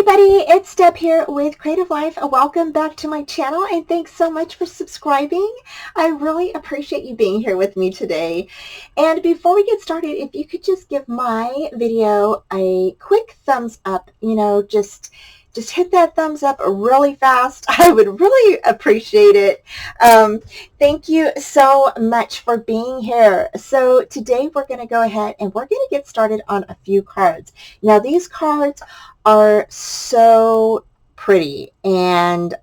everybody, it's Deb here with Creative Life. Welcome back to my channel and thanks so much for subscribing. I really appreciate you being here with me today. And before we get started, if you could just give my video a quick thumbs up, just hit that thumbs up really fast. I would really appreciate it. Thank you so much for being here. So today we're going to go ahead and we're going to get started on a few cards. Now these cards are so pretty and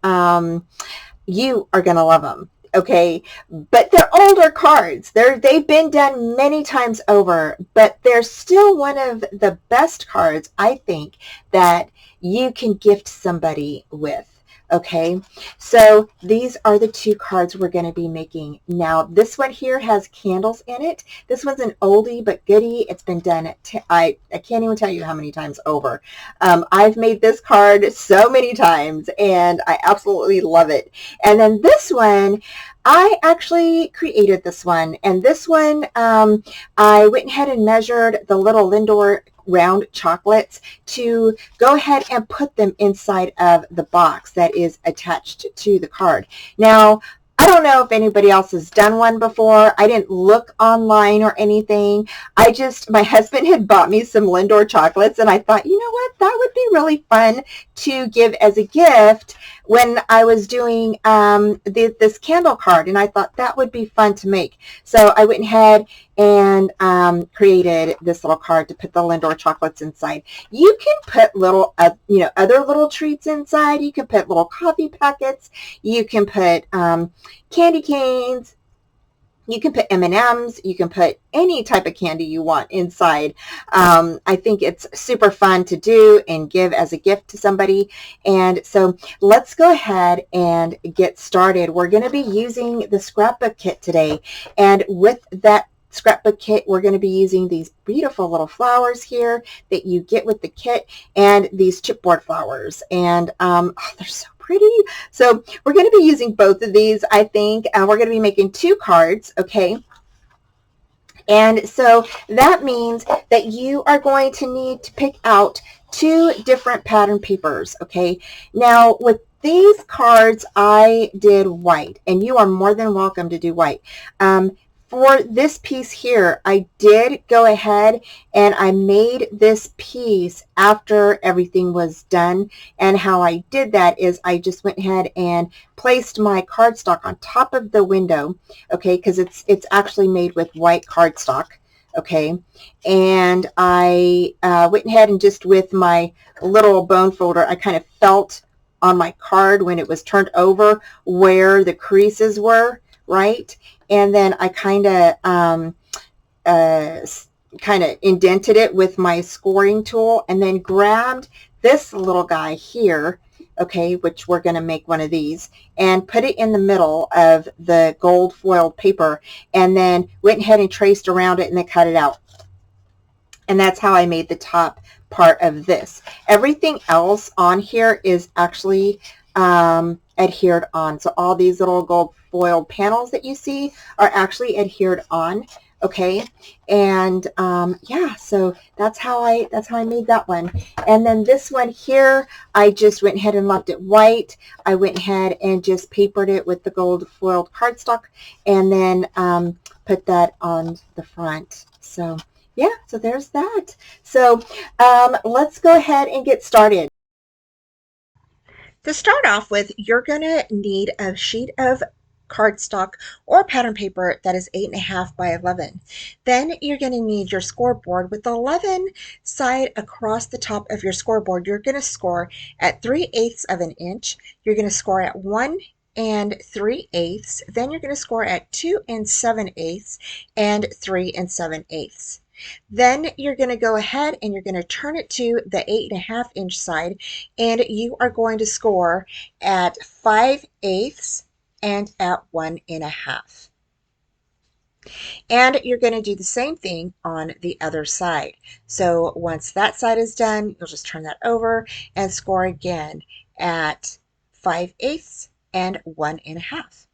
you are going to love them. Okay, but they're older cards. They've been done many times over, but they're still one of the best cards, I think, that you can gift somebody with. Okay, so these are the two cards we're going to be making. Now, this one here has candles in it. This one's an oldie but goodie. It's been done, I can't even tell you how many times over. I've made this card so many times, and I absolutely love it. And then this one, I actually created this one. And this one, I went ahead and measured the little Lindor round chocolates to go ahead and put them inside of the box that is attached to the card. Now, I don't know if anybody else has done one before. I didn't look online or anything. My husband had bought me some Lindor chocolates, and I thought, you know what, that would be really fun to give as a gift when I was doing this candle card, and I thought that would be fun to make. So I went ahead and created this little card to put the Lindor chocolates inside. You can put little, other little treats inside. You can put little coffee packets. You can put candy canes. You can put M&Ms. You can put any type of candy you want inside. I think it's super fun to do and give as a gift to somebody. And so let's go ahead and get started. We're going to be using the scrapbook kit today. And with that scrapbook kit, we're going to be using these beautiful little flowers here that you get with the kit, and these chipboard flowers. And they're so pretty. So we're going to be using both of these, I think. We're going to be making two cards, okay? And so that means that you are going to need to pick out two different pattern papers, okay? Now, with these cards, I did white, and you are more than welcome to do white. For this piece here, I did go ahead and I made this piece after everything was done. And how I did that is I just went ahead and placed my cardstock on top of the window, okay, because it's actually made with white cardstock, okay. And I went ahead and just with my little bone folder, I kind of felt on my card when it was turned over where the creases were, right? And then I kind of indented it with my scoring tool, and then grabbed this little guy here, okay, which we're going to make one of these, and put it in the middle of the gold foiled paper, and then went ahead and traced around it and then cut it out. And that's how I made the top part of this. Everything else on here is actually adhered on. So all these little gold foiled panels that you see are actually adhered on, okay. And yeah, so that's how I made that one. And then this one here, I just went ahead and left it white. I went ahead and just papered it with the gold foiled cardstock, and then put that on the front. So yeah, so there's that. So let's go ahead and get started. To start off with, you're going to need a sheet of cardstock or pattern paper that is 8.5 by 11. Then you're going to need your scoreboard with the 11 side across the top of your scoreboard. You're going to score at 3/8 of an inch. You're going to score at 1 3/8. Then you're going to score at 2 7/8 and 3 7/8. Then you're going to go ahead and you're going to turn it to the 8.5 inch side, and you are going to score at 5/8 and at 1 1/2. And you're going to do the same thing on the other side. So once that side is done, you'll just turn that over and score again at 5/8 and 1 1/2.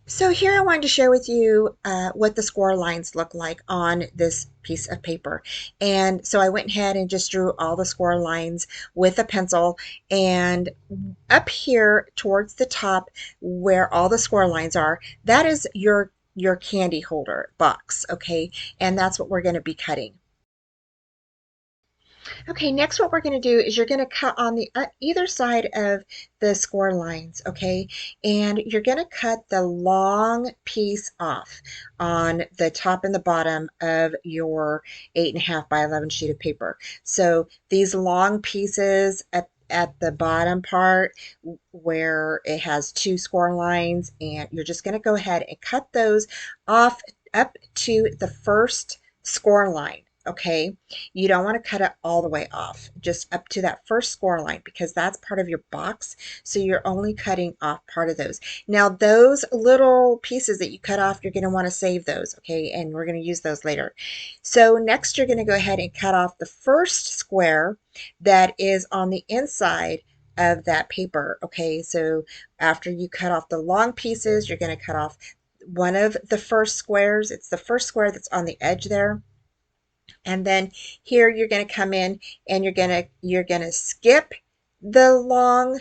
So here I wanted to share with you what the score lines look like on this piece of paper. And so I went ahead and just drew all the score lines with a pencil. And up here towards the top where all the score lines are, that is your candy holder box, okay? And that's what we're going to be cutting. Okay, next what we're going to do is you're going to cut on the either side of the score lines, okay? And you're going to cut the long piece off on the top and the bottom of your 8.5 by 11 sheet of paper. So these long pieces at the bottom part where it has two score lines, and you're just going to go ahead and cut those off up to the first score line, okay? You don't want to cut it all the way off, just up to that first score line because that's part of your box. So you're only cutting off part of those. Now, those little pieces that you cut off, you're going to want to save those, okay? And we're going to use those later. So next, you're going to go ahead and cut off the first square that is on the inside of that paper, okay? So after you cut off the long pieces, you're going to cut off one of the first squares. It's the first square that's on the edge there. And then here you're going to come in and you're going to skip the long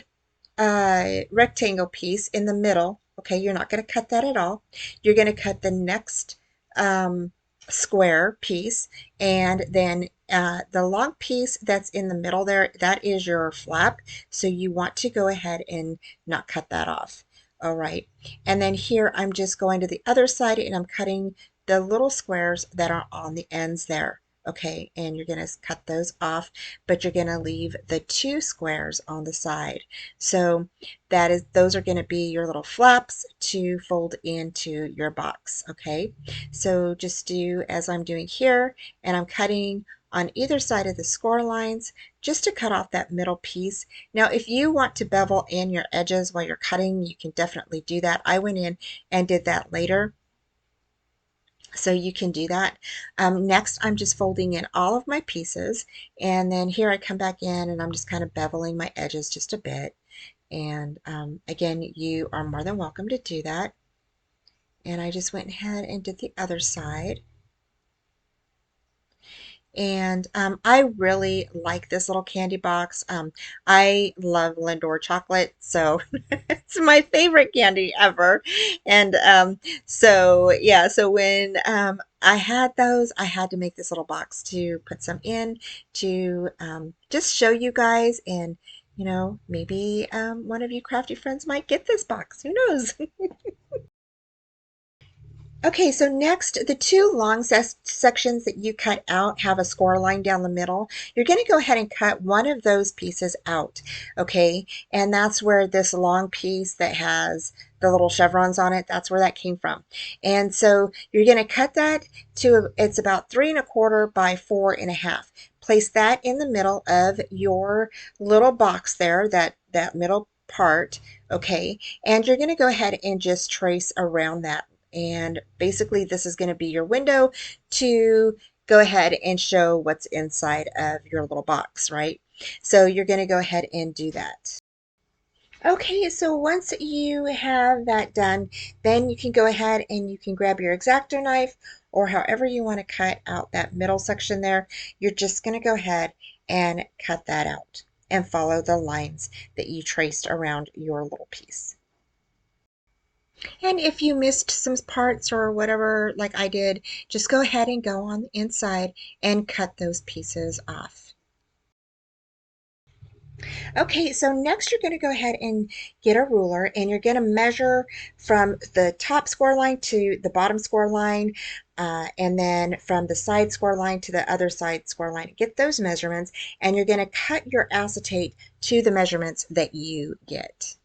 rectangle piece in the middle. Okay, you're not going to cut that at all. You're going to cut the next square piece, and then the long piece that's in the middle there, that is your flap. So you want to go ahead and not cut that off. All right, and then here I'm just going to the other side and I'm cutting the little squares that are on the ends there. Okay, and you're going to cut those off, but you're going to leave the two squares on the side. So those are going to be your little flaps to fold into your box, okay? So just do as I'm doing here, and I'm cutting on either side of the score lines just to cut off that middle piece. Now, if you want to bevel in your edges while you're cutting, you can definitely do that. I went in and did that later. So you can do that. Next, I'm just folding in all of my pieces, and then here I come back in and I'm just kind of beveling my edges just a bit. And again, you are more than welcome to do that. And I just went ahead and did the other side. And I really like this little candy box. I love Lindor chocolate, so it's my favorite candy ever. And so, yeah, so when I had those, I had to make this little box to put some in to just show you guys. And, you know, maybe one of you crafty friends might get this box. Who knows? Okay, so next, the two long sections that you cut out have a score line down the middle. You're going to go ahead and cut one of those pieces out, okay? And that's where this long piece that has the little chevrons on it, that's where that came from. And so you're going to cut that to, it's about 3¼ by 4½. Place that in the middle of your little box there, that middle part, okay? And you're going to go ahead and just trace around that. And basically this is going to be your window to go ahead and show what's inside of your little box, right? So you're going to go ahead and do that. Okay, so once you have that done, then you can go ahead and you can grab your X-Acto knife or however you want to cut out that middle section there. You're just going to go ahead and cut that out and follow the lines that you traced around your little piece. And if you missed some parts or whatever, like I did, just go ahead and go on the inside and cut those pieces off. Okay, so next you're going to go ahead and get a ruler and you're going to measure from the top score line to the bottom score line, and then from the side score line to the other side score line. Get those measurements and you're going to cut your acetate to the measurements that you get.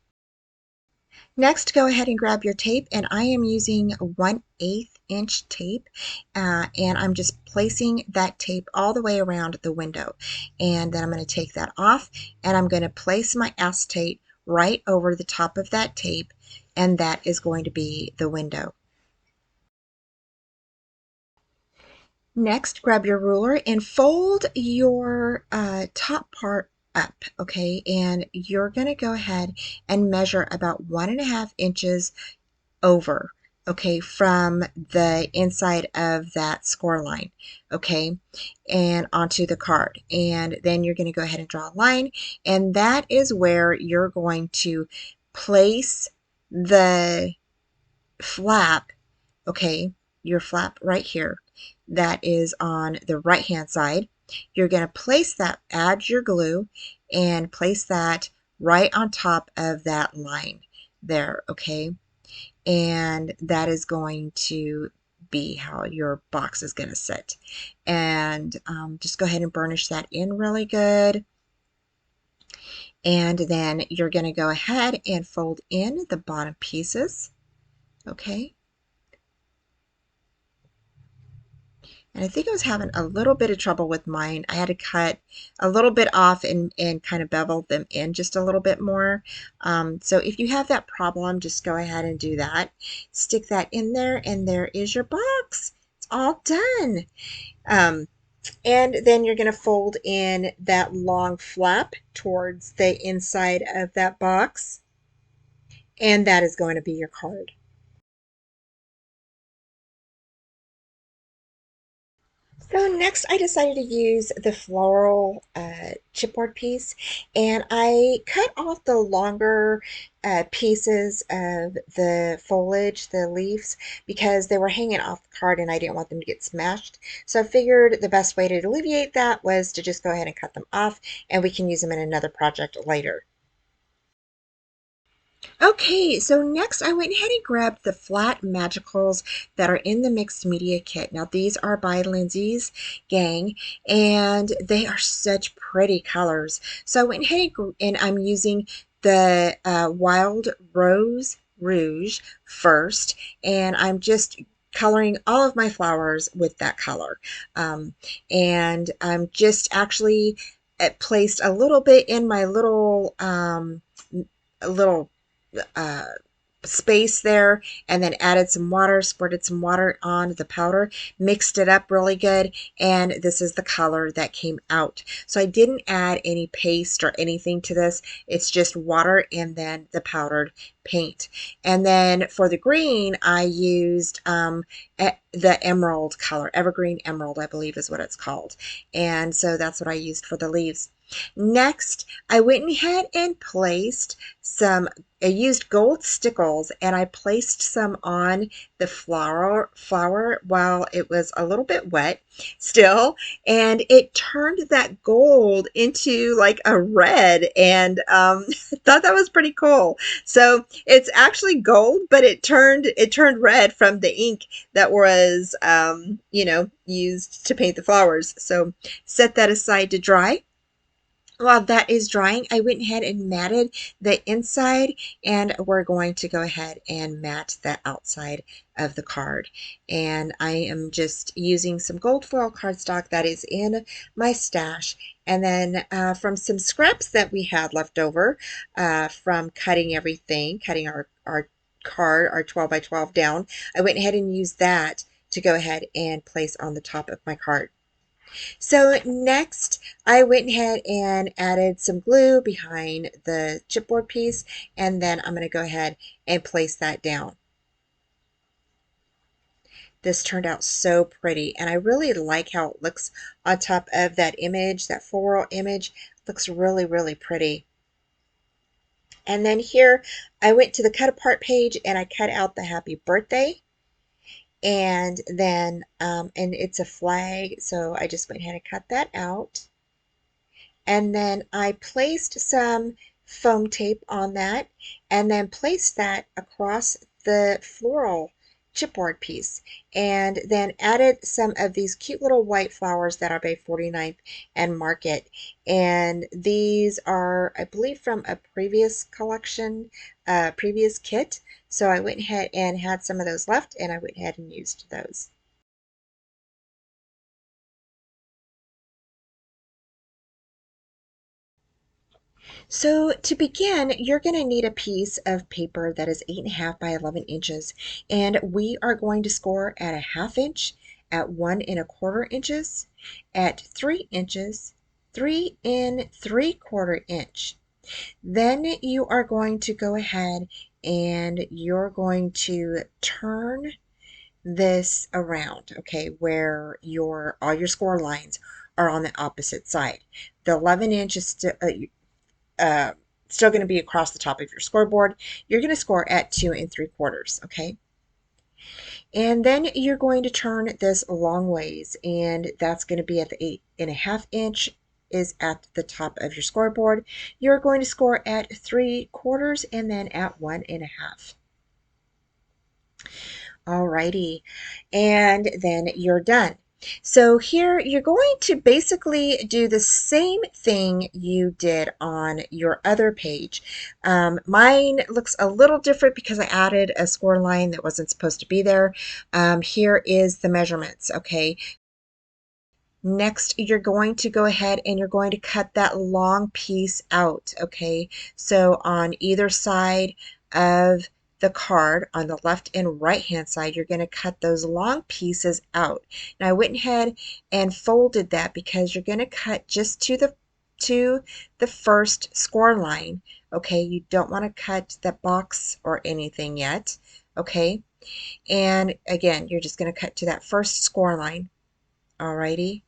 Next, go ahead and grab your tape, and I am using 1/8 inch tape, and I'm just placing that tape all the way around the window. And then I'm going to take that off, and I'm going to place my acetate right over the top of that tape, and that is going to be the window. Next, grab your ruler and fold your top part up, okay? And you're going to go ahead and measure about 1½ inches over, okay, from the inside of that score line, okay, and onto the card. And then you're going to go ahead and draw a line, and that is where you're going to place the flap, okay, your flap right here that is on the right hand side. You're going to place that, add your glue, and place that right on top of that line there, okay? And that is going to be how your box is going to sit. And just go ahead and burnish that in really good. And then you're going to go ahead and fold in the bottom pieces, okay? And I think I was having a little bit of trouble with mine. I had to cut a little bit off and kind of bevel them in just a little bit more. So if you have that problem, just go ahead and do that. Stick that in there, and there is your box. It's all done. Um, and then you're going to fold in that long flap towards the inside of that box, and that is going to be your card. So next I decided to use the floral chipboard piece, and I cut off the longer pieces of the foliage, the leaves, because they were hanging off the card and I didn't want them to get smashed. So I figured the best way to alleviate that was to just go ahead and cut them off, and we can use them in another project later. Okay, so next I went ahead and grabbed the flat magicals that are in the mixed media kit. Now these are by Lindsay's gang, and they are such pretty colors. So I went ahead and I'm using the Wild Rose Rouge first, and I'm just coloring all of my flowers with that color. And I'm just actually placed a little bit in my little uh, space there, and then added some water, squirted some water on the powder, mixed it up really good, and this is the color that came out. So I didn't add any paste or anything to this. It's just water and then the powdered paint. And then for the green, I used the emerald color, evergreen emerald, I believe is what it's called. And so that's what I used for the leaves. Next, I went ahead and placed I used gold stickles, and I placed some on the flower while it was a little bit wet still, and it turned that gold into like a red, and I thought that was pretty cool. So it's actually gold, but it turned red from the ink that was used to paint the flowers. So set that aside to dry. While that is drying, I went ahead and matted the inside, and we're going to go ahead and mat the outside of the card. And I am just using some gold foil cardstock that is in my stash, and then from some scraps that we had left over from cutting our card, our 12 by 12 down, I went ahead and used that to go ahead and place on the top of my card. So next, I went ahead and added some glue behind the chipboard piece, and then I'm going to go ahead and place that down. This turned out so pretty, and I really like how it looks on top of that image, that floral image. It looks really, really pretty. And then here, I went to the cut apart page and I cut out the happy birthday. And then, and it's a flag, so I just went ahead and cut that out. And then I placed some foam tape on that, and then placed that across the floral chipboard piece, and then added some of these cute little white flowers that are by 49th and Market. And these are, I believe, from a previous collection, previous kit. So I went ahead and had some of those left, and I went ahead and used those. So to begin, you're going to need a piece of paper that is 8.5 by 11 inches, and we are going to score at a 1/2 inch, at 1 1/4 inches, at 3 inches, 3 3/4 inch. Then you are going to go ahead and you're going to turn this around, okay, where all your score lines are on the opposite side. The 11 inch is uh, still going to be across the top of your scoreboard. You're going to score at 2 3/4, okay? And then you're going to turn this long ways, and that's going to be at the 8.5 inch is at the top of your scoreboard. You're going to score at 3/4 and then at 1.5. Alrighty, and then you're done. So here you're going to basically do the same thing you did on your other page. Mine looks a little different because I added a score line that wasn't supposed to be there. Here is the measurements, okay? Next, you're going to go ahead and you're going to cut that long piece out, okay? So on either side of the card, on the left and right hand side, you're going to cut those long pieces out. Now I went ahead and folded that because you're going to cut just to the first score line, okay? You don't want to cut the box or anything yet, okay? And again, you're just going to cut to that first score line, alrighty?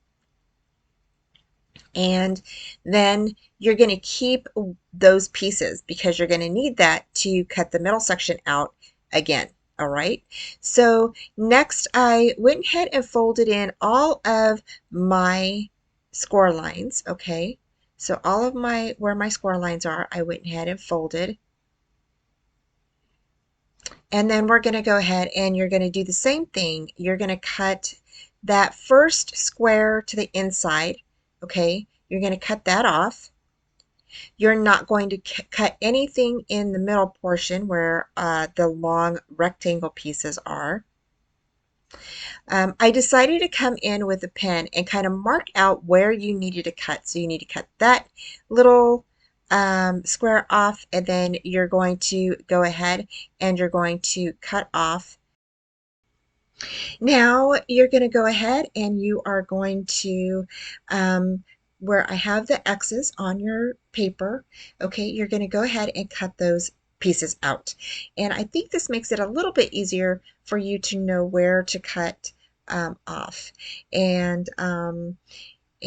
And then you're going to keep those pieces because you're going to need that to cut the middle section out again. All right. So next I went ahead and folded in all of my score lines. Okay. So all of where my score lines are, I went ahead and folded. And then we're going to go ahead and you're going to do the same thing. You're going to cut that first square to the inside. Okay. You're going to cut that off. You're not going to cut anything in the middle portion where the long rectangle pieces are. I decided to come in with a pen and kind of mark out where you needed to cut. So you need to cut that little square off, and then you're going to go ahead and you're going to cut off. Now you're going to go ahead and you are going to, where I have the X's on your paper, okay, you're going to go ahead and cut those pieces out. And I think this makes it a little bit easier for you to know where to cut off. And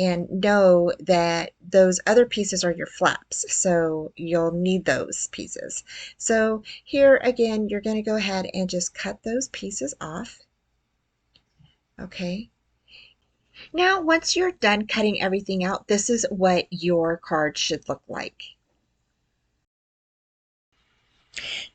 know that those other pieces are your flaps, so you'll need those pieces. So here again, you're going to go ahead and just cut those pieces off. Okay. Now, once you're done cutting everything out, this is what your card should look like.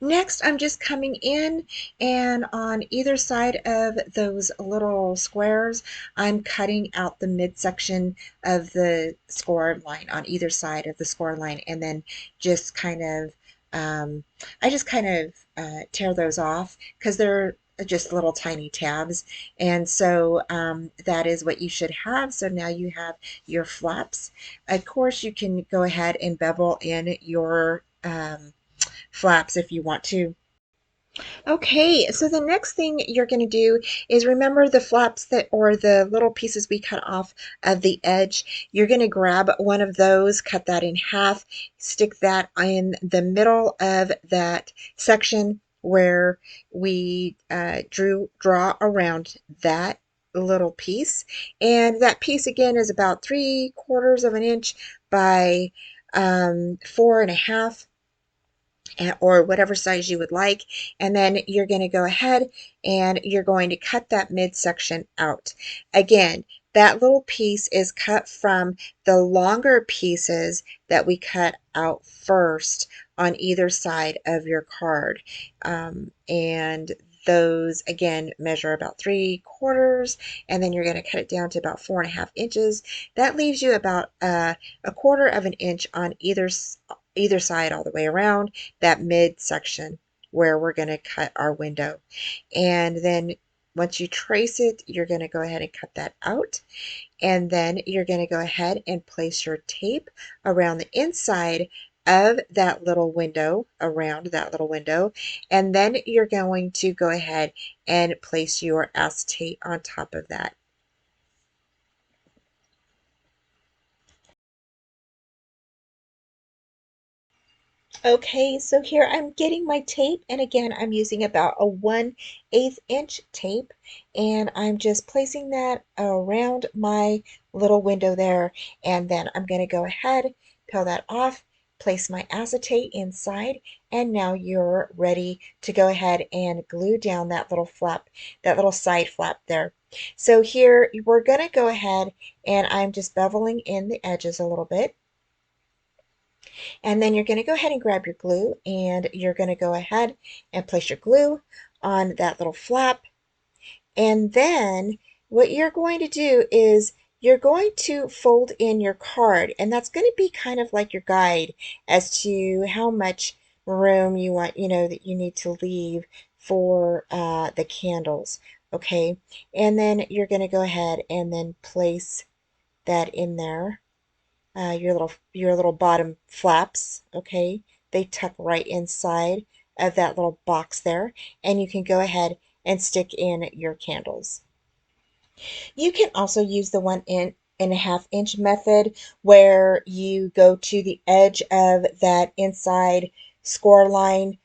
Next, I'm just coming in and on either side of those little squares, I'm cutting out the midsection of the score line on either side of the score line, and then just kind of, I just kind of tear those off because they're just little tiny tabs. And so that is what you should have. So now you have your flaps. Of course, you can go ahead and bevel in your flaps if you want to. Okay, so the next thing you're going to do is remember the flaps that, or the little pieces we cut off of the edge. You're going to grab one of those, cut that in half, stick that in the middle of that section where we draw around that little piece. And that piece again is about 3/4 of an inch by 4.5, or whatever size you would like. And then you're going to go ahead and you're going to cut that midsection out. Again, that little piece is cut from the longer pieces that we cut out first on either side of your card. And those again measure about 3/4, and then you're going to cut it down to about 4.5 inches. That leaves you about 1/4 of an inch on either side all the way around that mid section where we're going to cut our window. And then once you trace it, you're going to go ahead and cut that out. And then you're going to go ahead and place your tape around the inside of that little window, around that little window. And then you're going to go ahead and place your acetate on top of that. Okay, so here I'm getting my tape, and again, I'm using about a 1/8 inch tape, and I'm just placing that around my little window there, and then I'm going to go ahead, peel that off, place my acetate inside, and now you're ready to go ahead and glue down that little flap, that little side flap there. So here we're going to go ahead, and I'm just beveling in the edges a little bit. And then you're going to go ahead and grab your glue, and you're going to go ahead and place your glue on that little flap. And then what you're going to do is you're going to fold in your card, and that's going to be kind of like your guide as to how much room you want, that you need to leave for the candles. Okay, and then you're going to go ahead and then place that in there, your little bottom flaps, okay? They tuck right inside of that little box there, and you can go ahead and stick in your candles. You can also use the 1.5 inch method where you go to the edge of that inside score line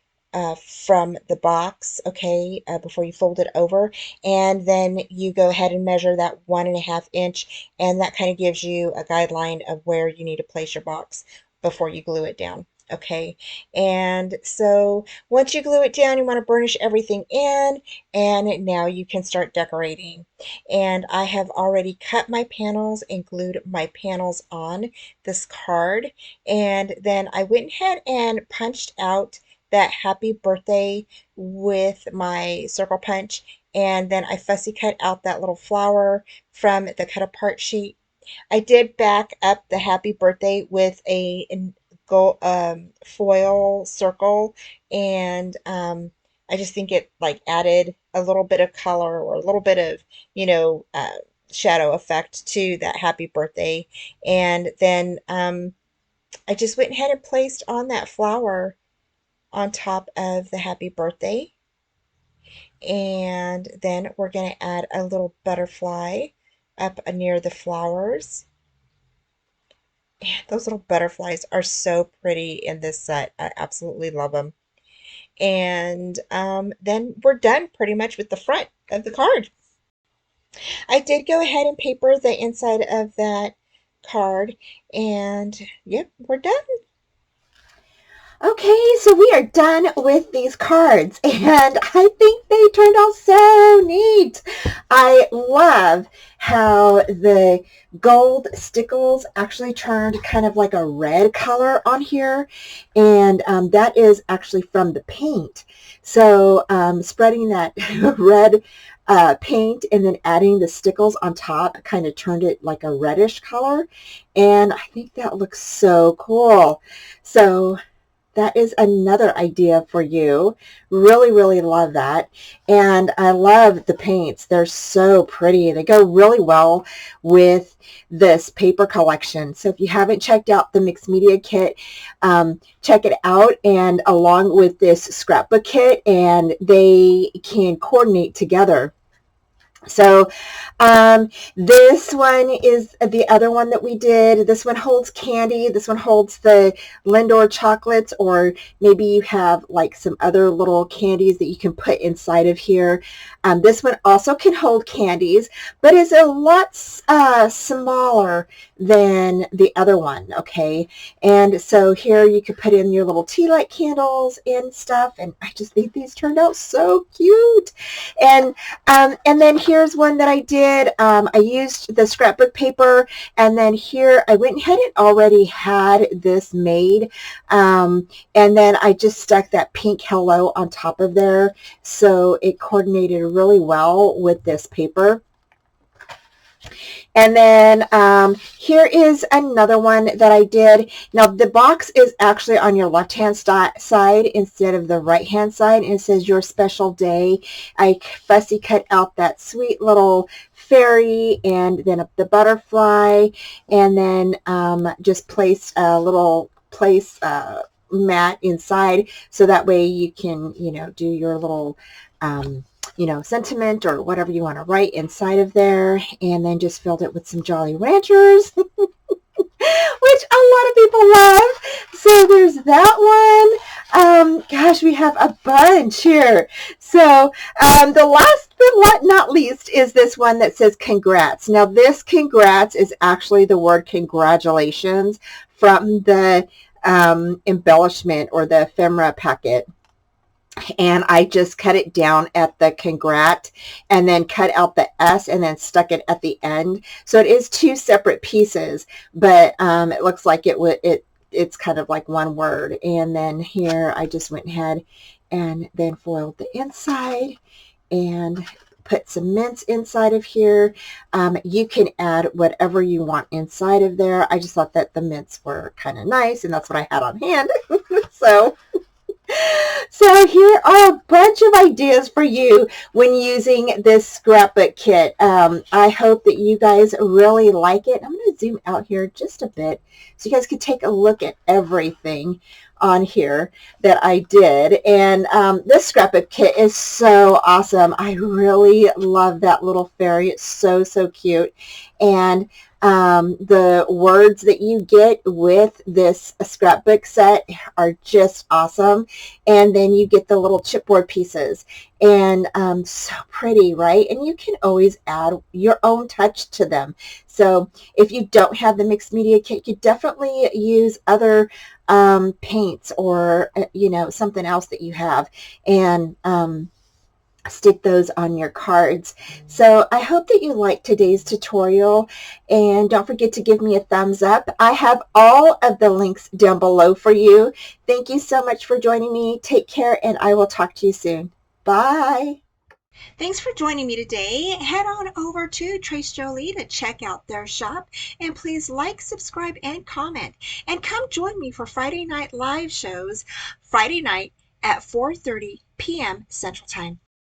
from the box, okay, before you fold it over, and then you go ahead and measure that 1.5 inch, and that kind of gives you a guideline of where you need to place your box before you glue it down. Okay, and so once you glue it down, you want to burnish everything in, and now you can start decorating. And I have already cut my panels and glued my panels on this card. And then I went ahead and punched out that happy birthday with my circle punch. And then I fussy cut out that little flower from the cut apart sheet. I did back up the happy birthday with a gold foil circle, and I just think it like added a little bit of color or a little bit of, you know, uh, shadow effect to that happy birthday. And then I just went ahead and placed on that flower on top of the happy birthday. And then we're going to add a little butterfly up near the flowers. And those little butterflies are so pretty in this set. I absolutely love them. And then we're done pretty much with the front of the card. I did go ahead and paper the inside of that card, and yep, we're done. Okay, so we are done with these cards, and I think they turned out so neat. I love how the gold stickles actually turned kind of like a red color on here, and that is actually from the paint. So spreading that red paint and then adding the stickles on top kind of turned it like a reddish color, and I think that looks so cool. So that is another idea for you. Really, really love that. And I love the paints. They're so pretty. They go really well with this paper collection. So if you haven't checked out the mixed media kit, check it out, and along with this scrapbook kit, and they can coordinate together. So this one is the other one that we did. This one holds candy. This one holds the Lindor chocolates, or maybe you have like some other little candies that you can put inside of here. This one also can hold candies, but is a lot smaller than the other one, okay? And so here you could put in your little tea light candles and stuff, and I just think these turned out so cute. And then here's one that I did. I used the scrapbook paper, and then here I went ahead and already had this made. And then I just stuck that pink hello on top of there, so it coordinated really well with this paper. And then here is another one that I did. Now the box is actually on your left-hand side instead of the right-hand side, and it says your special day. I fussy cut out that sweet little fairy and then the butterfly, and then just placed a little place mat inside, so that way you can, do your little sentiment or whatever you want to write inside of there, and then just filled it with some Jolly Ranchers. which a lot of people love. So there's that one. Gosh, we have a bunch here. So the last but not least is this one that says congrats. Now this congrats is actually the word congratulations from the embellishment or the ephemera packet, and I just cut it down at the congrat and then cut out the S and then stuck it at the end. So it is two separate pieces, but it looks like it's kind of like one word. And then here I just went ahead and then foiled the inside and put some mints inside of here. You can add whatever you want inside of there. I just thought that the mints were kind of nice, and that's what I had on hand. So so here are a bunch of ideas for you when using this scrapbook kit. I hope that you guys really like it. I'm going to zoom out here just a bit so you guys can take a look at everything on here that I did. And this scrapbook kit is so awesome. I really love that little fairy. It's so, so cute. And the words that you get with this scrapbook set are just awesome. And then you get the little chipboard pieces, and so pretty, right? And you can always add your own touch to them. So if you don't have the mixed media kit, you definitely use other paints or, something else that you have, and stick those on your cards. So I hope that you liked today's tutorial, and don't forget to give me a thumbs up. I have all of the links down below for you. Thank you so much for joining me. Take care, and I will talk to you soon. Bye. Thanks for joining me today. Head on over to Trace Jolie to check out their shop, and please like, subscribe, and comment. And come join me for Friday night live shows, Friday night at 4:30 p.m. Central Time.